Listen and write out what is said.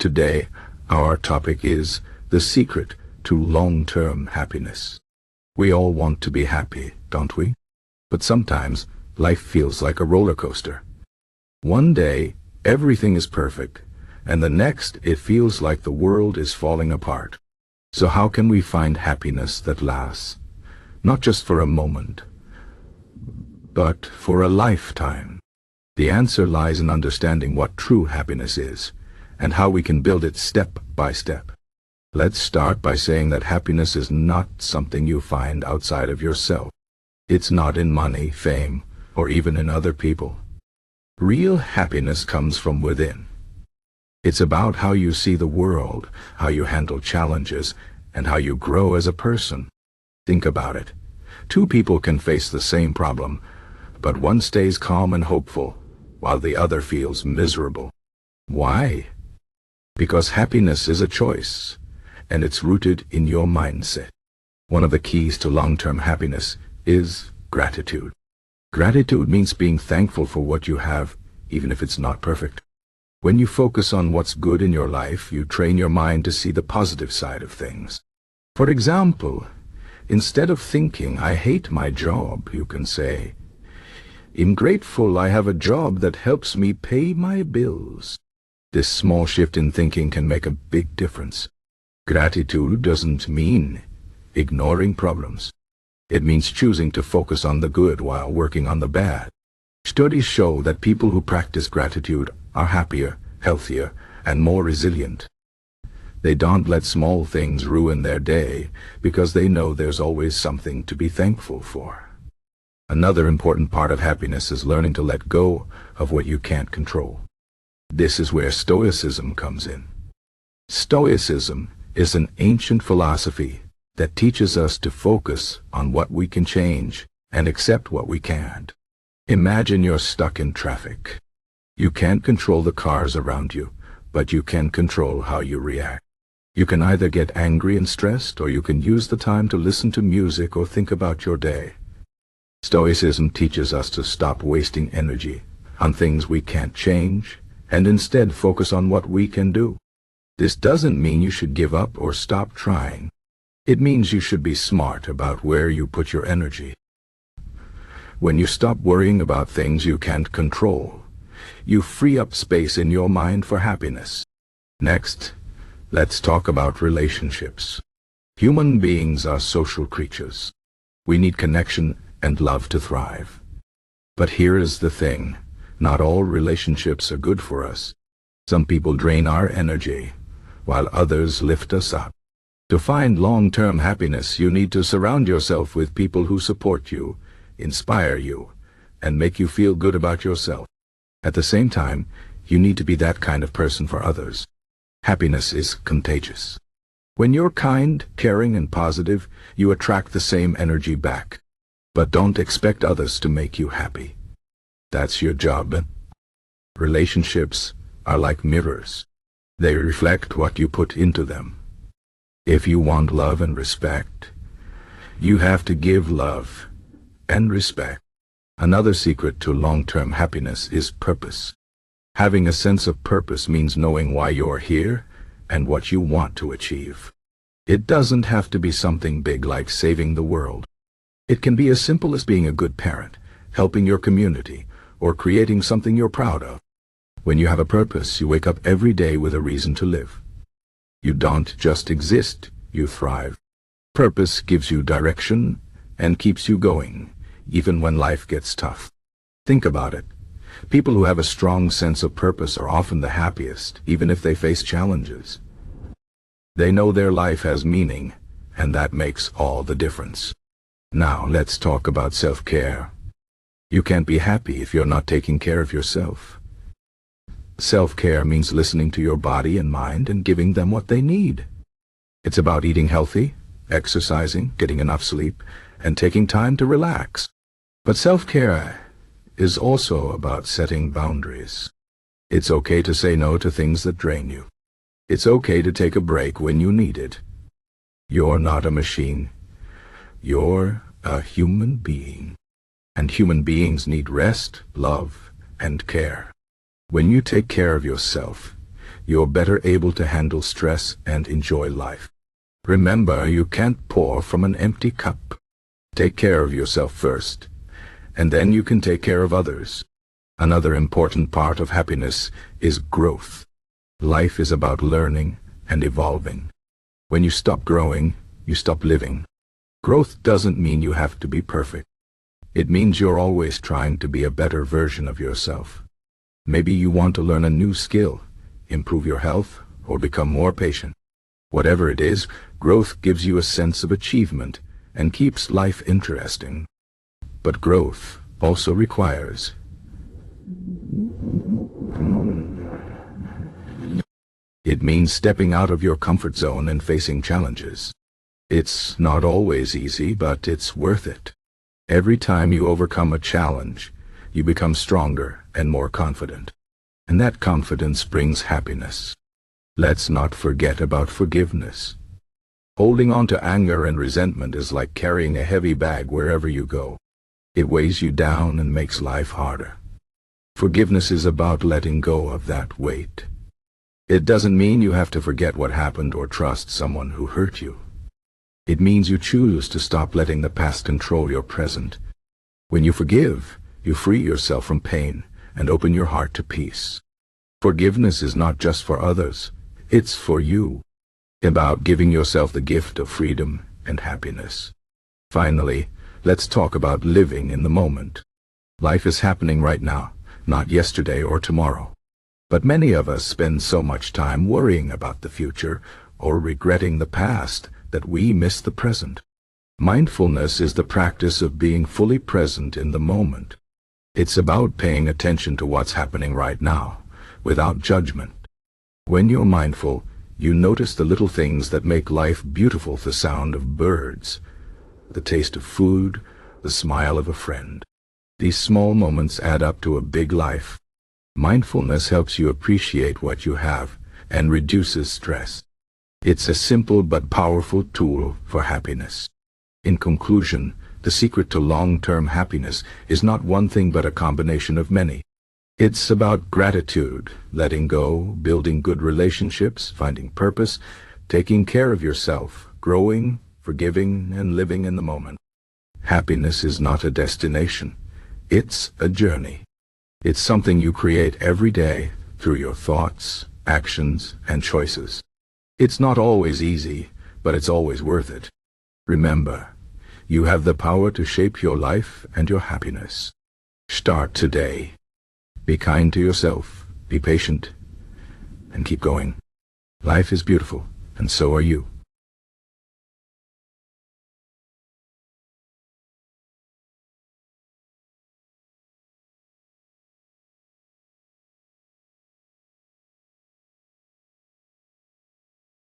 Today, our topic is the secret to long-term happiness. We all want to be happy, don't we? But sometimes, life feels like a roller coaster. One day, everything is perfect, and the next, it feels like the world is falling apart. So how can we find happiness that lasts? Not just for a moment, but for a lifetime. The answer lies in understanding what true happiness is, and how we can build it step by step. Let's start by saying that happiness is not something you find outside of yourself. It's not in money, fame, or even in other people. Real happiness comes from within. It's about how you see the world, how you handle challenges, and how you grow as a person. Think about it. Two people can face the same problem, but one stays calm and hopeful, while the other feels miserable. Why? Because happiness is a choice, and it's rooted in your mindset. One of the keys to long-term happiness is gratitude. Gratitude means being thankful for what you have, even if it's not perfect. When you focus on what's good in your life, you train your mind to see the positive side of things. For example, instead of thinking, "I hate my job," you can say, "I'm grateful I have a job that helps me pay my bills." This small shift in thinking can make a big difference. Gratitude doesn't mean ignoring problems. It means choosing to focus on the good while working on the bad. Studies show that people who practice gratitude are happier, healthier, and more resilient. They don't let small things ruin their day because they know there's always something to be thankful for. Another important part of happiness is learning to let go of what you can't control. This is where Stoicism comes in. Stoicism is an ancient philosophy that teaches us to focus on what we can change and accept what we can't. Imagine you're stuck in traffic. You can't control the cars around you, but you can control how you react. You can either get angry and stressed, or you can use the time to listen to music or think about your day. Stoicism teaches us to stop wasting energy on things we can't change, and instead focus on what we can do. This doesn't mean you should give up or stop trying. It means you should be smart about where you put your energy. When you stop worrying about things you can't control, you free up space in your mind for happiness. Next, let's talk about relationships. Human beings are social creatures. We need connection and love to thrive. But here is the thing. Not all relationships are good for us. Some people drain our energy, while others lift us up. To find long-term happiness, you need to surround yourself with people who support you, inspire you, and make you feel good about yourself. At the same time, you need to be that kind of person for others. Happiness is contagious. When you're kind, caring, and positive, you attract the same energy back. But don't expect others to make you happy. That's your job. Relationships are like mirrors. They reflect what you put into them. If you want love and respect, you have to give love and respect. Another secret to long-term happiness is purpose. Having a sense of purpose means knowing why you're here and what you want to achieve. It doesn't have to be something big like saving the world. It can be as simple as being a good parent, helping your community, or creating something you're proud of. When you have a purpose, you wake up every day with a reason to live. You don't just exist, you thrive. Purpose gives you direction and keeps you going, even when life gets tough. Think about it. People who have a strong sense of purpose are often the happiest, even if they face challenges. They know their life has meaning, and that makes all the difference. Now let's talk about self-care. You can't be happy if you're not taking care of yourself. Self-care means listening to your body and mind and giving them what they need. It's about eating healthy, exercising, getting enough sleep, and taking time to relax. But self-care is also about setting boundaries. It's okay to say no to things that drain you. It's okay to take a break when you need it. You're not a machine. You're a human being. And human beings need rest, love, and care. When you take care of yourself, you're better able to handle stress and enjoy life. Remember, you can't pour from an empty cup. Take care of yourself first, and then you can take care of others. Another important part of happiness is growth. Life is about learning and evolving. When you stop growing, you stop living. Growth doesn't mean you have to be perfect. It means you're always trying to be a better version of yourself. Maybe you want to learn a new skill, improve your health, or become more patient. Whatever it is, growth gives you a sense of achievement and keeps life interesting. But growth also requires it means stepping out of your comfort zone and facing challenges. It's not always easy, but it's worth it. Every time you overcome a challenge, you become stronger and more confident. And that confidence brings happiness. Let's not forget about forgiveness. Holding on to anger and resentment is like carrying a heavy bag wherever you go. It weighs you down and makes life harder. Forgiveness is about letting go of that weight. It doesn't mean you have to forget what happened or trust someone who hurt you. It means you choose to stop letting the past control your present. When you forgive, you free yourself from pain and open your heart to peace. Forgiveness is not just for others, it's for you. About giving yourself the gift of freedom and happiness. Finally, let's talk about living in the moment. Life is happening right now, not yesterday or tomorrow. But many of us spend so much time worrying about the future or regretting the past that we miss the present. Mindfulness is the practice of being fully present in the moment. It's about paying attention to what's happening right now, without judgment. When you're mindful, you notice the little things that make life beautiful: the sound of birds, the taste of food, the smile of a friend. These small moments add up to a big life. Mindfulness helps you appreciate what you have and reduces stress. It's a simple but powerful tool for happiness. In conclusion, the secret to long-term happiness is not one thing but a combination of many. It's about gratitude, letting go, building good relationships, finding purpose, taking care of yourself, growing, forgiving, and living in the moment. Happiness is not a destination. It's a journey. It's something you create every day through your thoughts, actions, and choices. It's not always easy, but it's always worth it. Remember, you have the power to shape your life and your happiness. Start today. Be kind to yourself, be patient, and keep going. Life is beautiful, and so are you.